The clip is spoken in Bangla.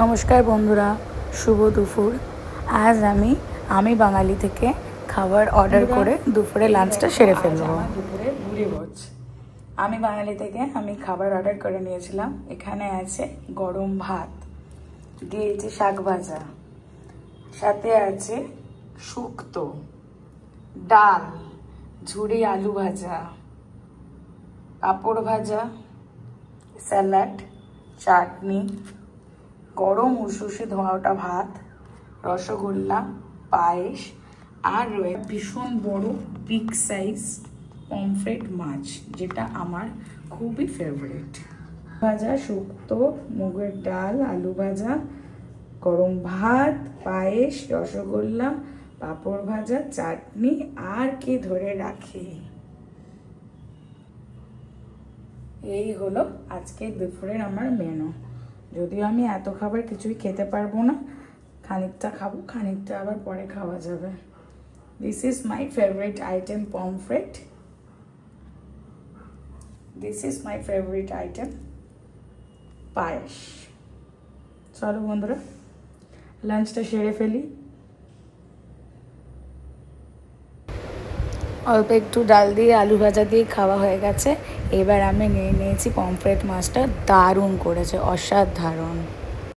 নমস্কার বন্ধুরা, শুভ দুপুর। আজ আমি বাঙালি থেকে খাবার অর্ডার করে দুপুরে লাঞ্চটা সেরে ফেলবো। দুপুরে ভুরি ভোজ। আমি বাঙালি থেকে খাবার অর্ডার করে নিয়েছিলাম। এখানে আছে গরম ভাত, দিয়েছি শাক ভাজা, সাথে আছে শুক্তো, ডাল, ঝুরি আলু ভাজা, পাঁপড় ভাজা, স্যালাড, চাটনি, গরম উসুসে ধোয়া ওঠা ভাত, রসগোল্লা, পায়েস, আর রয়েছে ভীষণ বড় বিগ সাইজ পমফ্রেট মাছ, যেটা আমার খুবই ফেভারিট। ভাজা, শুক্তো, মুগের ডাল, আলু ভাজা, গরম ভাত, পায়েস, রসগোল্লা, পাঁপড় ভাজা, চাটনি, আর কি ধরে রাখি। এই হলো আজকে দুপুরের আমার মেনু। যদিও আমি এত খাবার কিছুই খেতে পারবো না, খানিকটা খাবো, খানিকটা আবার পরে খাওয়া যাবে। This is my favourite item pomfret. This is my favourite item payesh. চলো বন্ধুরা, লাঞ্চটা সেরে ফেলি। অল্প একটু ডাল দিয়ে আলু ভাজা দিয়ে খাওয়া হয়ে গেছে। এবার আমি নিয়েছি পমফ্রেট মাছটা। দারুণ করেছে, অসাধারণ।